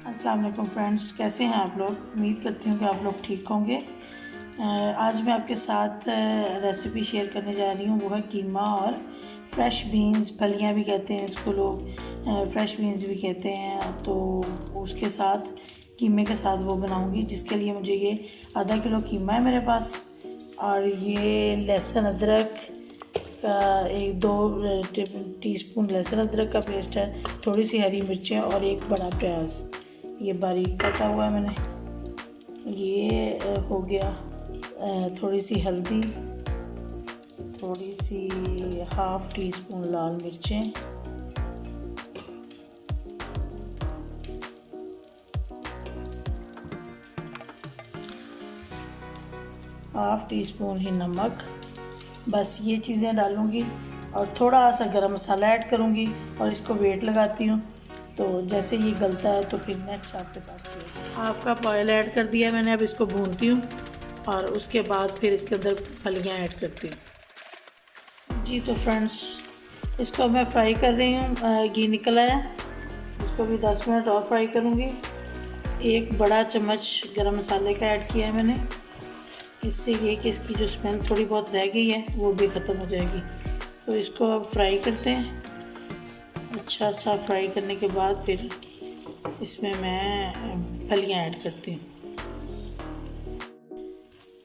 अस्सलाम वालेकुम फ्रेंड्स, कैसे हैं आप लोग। उम्मीद करती हूँ कि आप लोग ठीक होंगे। आज मैं आपके साथ रेसिपी शेयर करने जा रही हूँ, वो है कीमा और फ्रेश बीन्स। फलियाँ भी कहते हैं इसको लोग, फ्रेश बीन्स भी कहते हैं। तो उसके साथ कीमे के साथ वो बनाऊँगी, जिसके लिए मुझे ये आधा किलो कीमा है मेरे पास, और ये लहसुन अदरक का 1-2 टीस्पून लहसुन अदरक का पेस्ट है, थोड़ी सी हरी मिर्चें और एक बड़ा प्याज ये बारीक कटा हुआ है मैंने। ये हो गया थोड़ी सी हल्दी, थोड़ी सी 1/2 टीस्पून लाल मिर्चें, ½ टीस्पून ही नमक। बस ये चीज़ें डालूँगी और थोड़ा सा गरम मसाला ऐड करूँगी और इसको वेट लगाती हूँ। तो जैसे ये गलता है तो फिर नेक्स्ट आपके साथ ½ कप ऑयल ऐड कर दिया मैंने। अब इसको भूनती हूँ और उसके बाद फिर इसके अंदर फलियाँ ऐड करती हूँ। जी तो फ्रेंड्स, इसको मैं फ्राई कर रही हूँ। घी निकल आया, इसको भी 10 मिनट और फ्राई करूँगी। 1 बड़ा चम्मच गरम मसाले का ऐड किया है मैंने, इससे ये कि इसकी जो स्मेल थोड़ी बहुत रह गई है वो भी ख़त्म हो जाएगी। तो इसको अब फ्राई करते हैं। अच्छा सा फ्राई करने के बाद फिर इसमें मैं फलियाँ ऐड करती हूँ।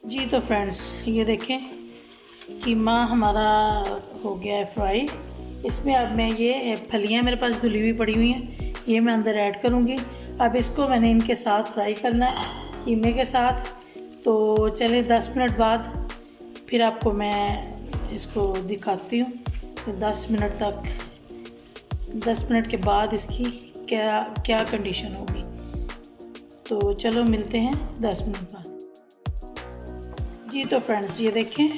जी तो फ्रेंड्स, ये देखें कीमा हमारा हो गया है फ्राई। इसमें अब मैं ये फलियाँ मेरे पास धुली हुई पड़ी हुई हैं, ये मैं अंदर ऐड करूँगी। अब इसको मैंने इनके साथ फ्राई करना है, कीमे के साथ। तो चले 10 मिनट बाद फिर आपको मैं इसको दिखाती हूँ। 10 मिनट के बाद इसकी क्या कंडीशन होगी। तो चलो मिलते हैं 10 मिनट बाद। जी तो फ्रेंड्स, ये देखें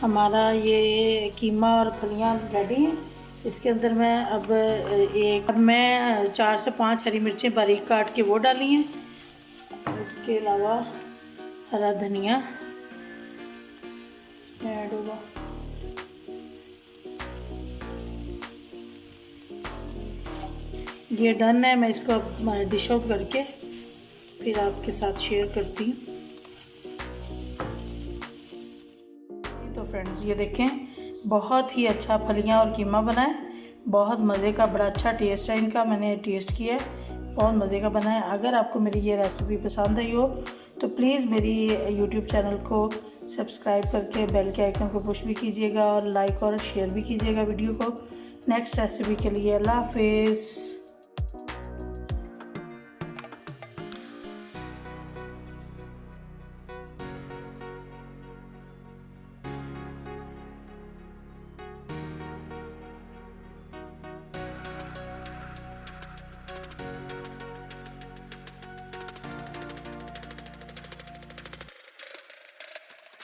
हमारा ये कीमा और फलियाँ रेडी हैं। इसके अंदर मैं अब मैं 4 से 5 हरी मिर्चें बारीक काट के वो डाली हैं। इसके अलावा हरा धनिया इसमें ऐड होगा। ये डन है। मैं इसको अब डिश आउट करके फिर आपके साथ शेयर करती हूँ। तो फ्रेंड्स, ये देखें बहुत ही अच्छा फलियाँ और कीमा बना है। बहुत मज़े का, बड़ा अच्छा टेस्ट है इनका। मैंने टेस्ट किया है, बहुत मज़े का बना है। अगर आपको मेरी ये रेसिपी पसंद आई हो तो प्लीज़ मेरी यूट्यूब चैनल को सब्सक्राइब करके बेल के आइकन को पुश भी कीजिएगा और लाइक और शेयर भी कीजिएगा वीडियो को। नेक्स्ट रेसिपी के लिए अल्लाह हाफिज़।